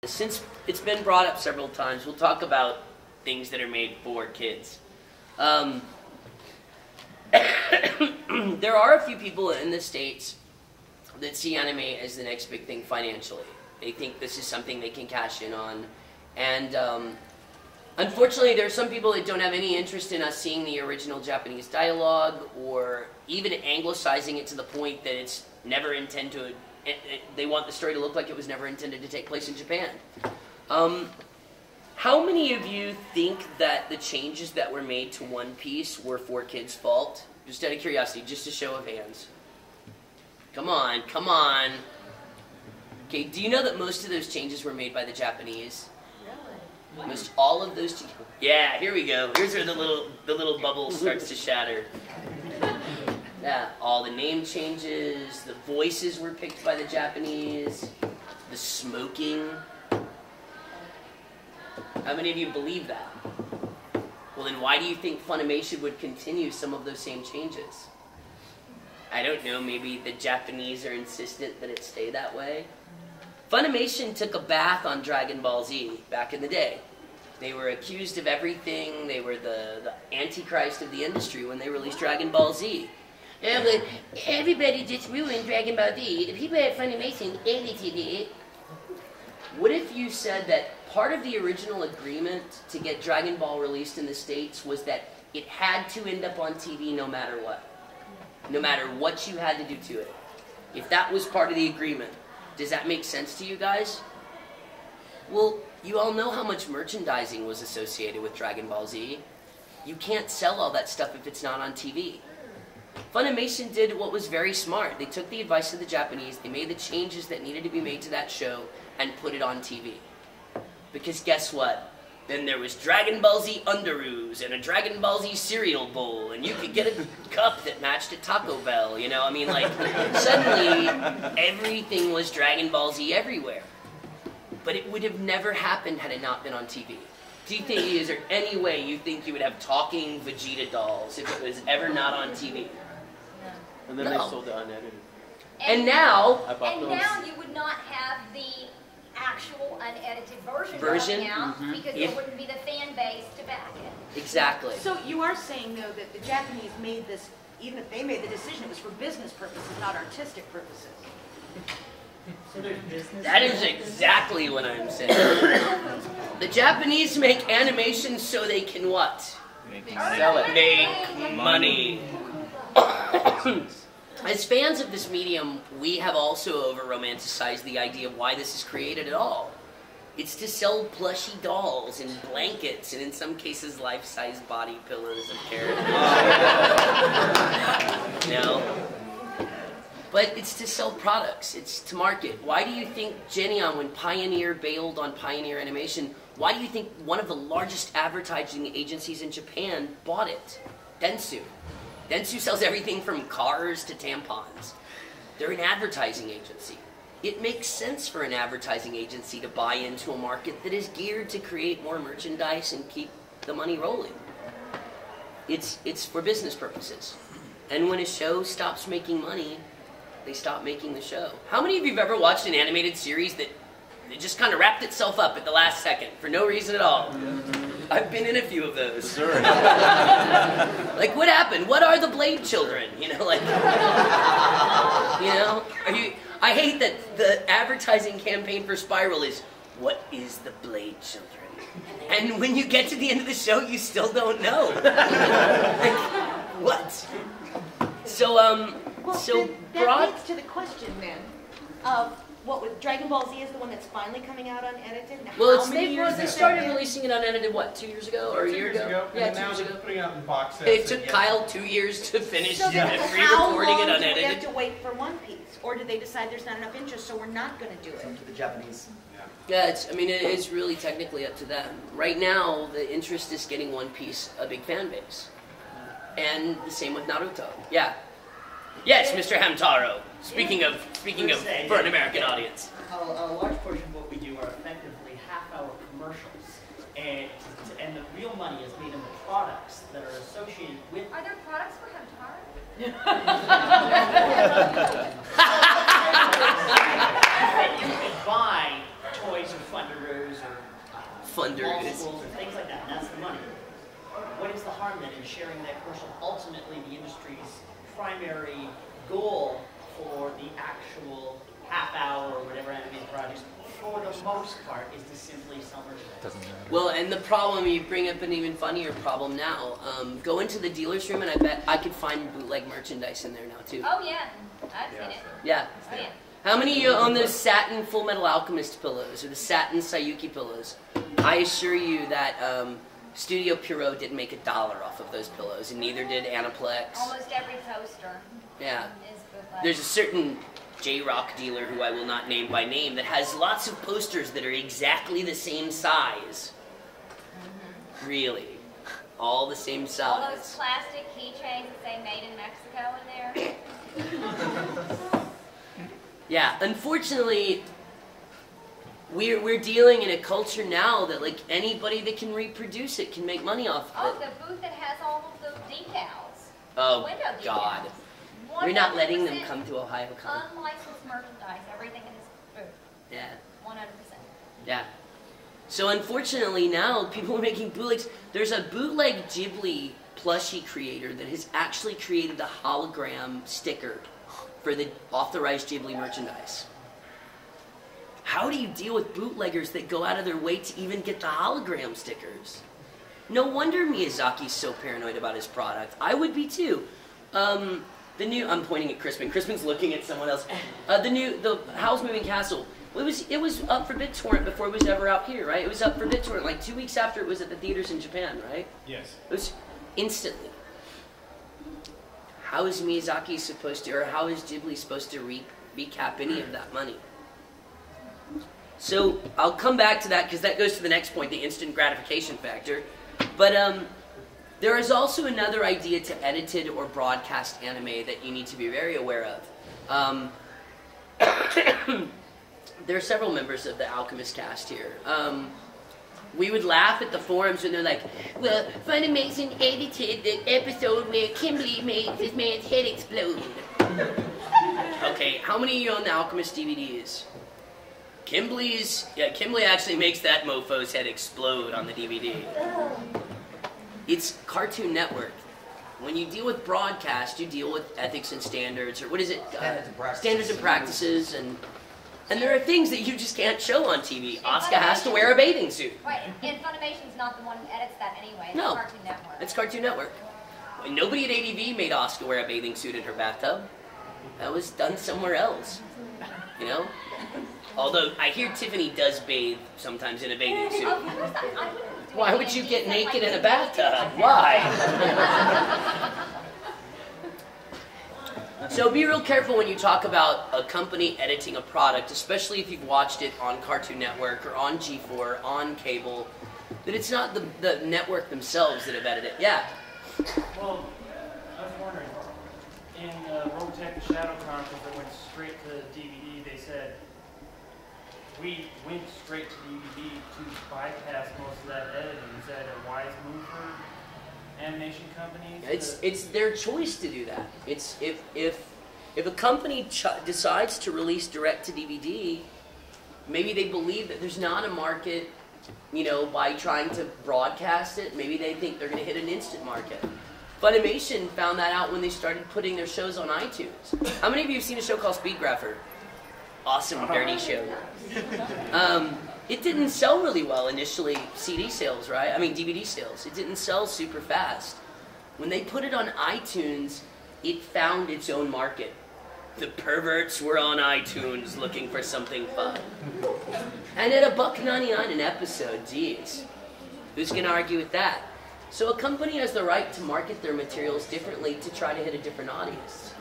Since it's been brought up several times, we'll talk about things that are made for kids. There are a few people in the States that see anime as the next big thing financially. They think this is something they can cash in on. And unfortunately, there are some people that don't have any interest in us seeing the original Japanese dialogue or even anglicizing it to the point that it's never intended to... They want the story to look like it was never intended to take place in Japan. How many of you think that the changes that were made to One Piece were for kids' fault? Just out of curiosity, just a show of hands. Come on, come on. Okay, do you know that most of those changes were made by the Japanese? Really? Most all of those... Yeah, here we go. Here's where the little bubble starts to shatter. Yeah, all the name changes, the voices were picked by the Japanese, the smoking. How many of you believe that? Well, then why do you think Funimation would continue some of those same changes? I don't know, maybe the Japanese are insistent that it stay that way? Funimation took a bath on Dragon Ball Z back in the day. They were accused of everything. They were the antichrist of the industry when they released Dragon Ball Z. Yeah, but everybody just ruined Dragon Ball Z. The people at Funimation edited it. What if you said that part of the original agreement to get Dragon Ball released in the States was that it had to end up on TV no matter what? No matter what you had to do to it. If that was part of the agreement, does that make sense to you guys? Well, you all know how much merchandising was associated with Dragon Ball Z. You can't sell all that stuff if it's not on TV. Funimation did what was very smart. They took the advice of the Japanese, they made the changes that needed to be made to that show, and put it on TV. Because guess what? Then there was Dragon Ball Z Underoos and a Dragon Ball Z cereal bowl, and you could get a cup that matched a Taco Bell, you know? I mean, like, suddenly, everything was Dragon Ball Z everywhere. But it would have never happened had it not been on TV. Do you think, is there any way you think you would have talking Vegeta dolls if it was ever not on TV? And then they sold it unedited. And now you would not have the actual unedited version out because there wouldn't be the fan base to back it. Exactly. So you are saying, though, that the Japanese made this, even if they made the decision, it was for business purposes, not artistic purposes. So there's business. That is exactly what I'm saying. The Japanese make animation so they can what? Sell it. Make money. As fans of this medium, we have also over-romanticized the idea of why this is created at all. It's to sell plushy dolls and blankets, and in some cases, life-size body pillows of characters. No. But it's to sell products. It's to market. Why do you think Genion, when Pioneer bailed on Pioneer Animation, why do you think one of the largest advertising agencies in Japan bought it? Dentsu. Dentsu sells everything from cars to tampons. They're an advertising agency. It makes sense for an advertising agency to buy into a market that is geared to create more merchandise and keep the money rolling. It's for business purposes. And when a show stops making money, they stop making the show. How many of you have ever watched an animated series that it just kind of wrapped itself up at the last second for no reason at all? I've been in a few of those. Sure. Like, what happened? What are the Blade Children? You know, like, you know, I hate that the advertising campaign for Spiral is, what is the Blade Children? And when you get to the end of the show, you still don't know. Like, what? So, that leads to the question then of what was Dragon Ball Z is the one that's finally coming out unedited. Now, well, they started releasing it unedited, what, 2 years ago or a year ago? Yeah, 2 years ago. Putting it out in box sets. It took Kyle 2 years to finish re-recording it unedited. Do we have to wait for One Piece, or did they decide there's not enough interest, so we're not going to do it? To the Japanese. Yeah, it's really technically up to them. Right now, the interest is getting One Piece a big fan base, and the same with Naruto. Yeah. Yes, Mr. Hamtaro. Speaking of for an American audience. A large portion of what we do are effectively half-hour commercials, and the real money is made in the products that are associated with. Are there products for Hamtaro? You can buy toys or fun fundaroos or fundaroos multiples or things like that. And that's the money. What is the harm then in sharing that commercial? Ultimately, the industry's primary goal for the actual half hour or whatever animated projects, for the most part, is to simply sell merchandise. Well, and the problem, you bring up an even funnier problem now. Go into the dealer's room and I bet I could find bootleg merchandise in there now too. Oh yeah, I've seen it. Yeah. Oh yeah. How many of you own those satin Full Metal Alchemist pillows or the satin Sayuki pillows? I assure you that Studio Pierrot didn't make $1 off of those pillows, and neither did Aniplex. Almost every poster. Yeah. Is bootleg. There's a certain J-Rock dealer who I will not name by name that has lots of posters that are exactly the same size. Mm-hmm. Really. All the same size. All those plastic keychains that say made in Mexico in there. Yeah, unfortunately, we're dealing in a culture now that like anybody that can reproduce it can make money off of Oh, it. the booth that has all of those decals. Oh, Window decals. God. 100% We're not letting them come to OhioCon. unlicensed merchandise, everything in this booth. Yeah. 100%. Yeah. So unfortunately now, people are making bootlegs. There's a bootleg Ghibli plushie creator that has actually created a hologram sticker for the authorized Ghibli merchandise. How do you deal with bootleggers that go out of their way to even get the hologram stickers? No wonder Miyazaki's so paranoid about his product. I would be too. I'm pointing at Crispin. Crispin's looking at someone else. The Howl's Moving Castle. It was up for BitTorrent before it was ever out here, right? It was up for BitTorrent like 2 weeks after it was at the theaters in Japan, right? Yes. It was instantly. How is Miyazaki supposed to, or how is Ghibli supposed to recap any of that money? So I'll come back to that because that goes to the next point, the instant gratification factor. But there is also another idea to edited or broadcast anime that you need to be very aware of. There are several members of the Alchemist cast here. We would laugh at the forums when they're like, well, Funimation edited the episode where Kimberly made this man's head explode. Okay, how many of you own the Alchemist DVDs? Kimberly actually makes that mofo's head explode on the DVD. It's Cartoon Network. When you deal with broadcast, you deal with ethics and standards, or what is it? Standards and practices, and there are things that you just can't show on TV. Asuka has to wear a bathing suit. Right, and Funimation's not the one who edits that anyway. It's No. Cartoon Network. It's Cartoon Network. Nobody at ADV made Asuka wear a bathing suit in her bathtub. That was done somewhere else. You know? Although, I hear Tiffany does bathe sometimes in a bathing suit. Of course, I wouldn't do Why it would you in get decent, naked like, in a bathtub? Why? So be real careful when you talk about a company editing a product, especially if you've watched it on Cartoon Network or on G4, on cable, that it's not the network themselves that have edited it. Yeah? Well, I was wondering, in Robotech the Shadow Chronicles that went straight to DVD, they said, we went straight to DVD to bypass most of that editing. Is that a wise move for animation companies? It's their choice to do that. It's if a company decides to release direct to DVD, maybe they believe that there's not a market, by trying to broadcast it. Maybe they think they're going to hit an instant market. Funimation found that out when they started putting their shows on iTunes. How many of you have seen a show called Speedgrapher? Awesome, dirty show. It didn't sell really well initially, CD sales, right? I mean, DVD sales. It didn't sell super fast. When they put it on iTunes, it found its own market. The perverts were on iTunes looking for something fun. And at $1.99 an episode, geez. Who's going to argue with that? So a company has the right to market their materials differently to try to hit a different audience.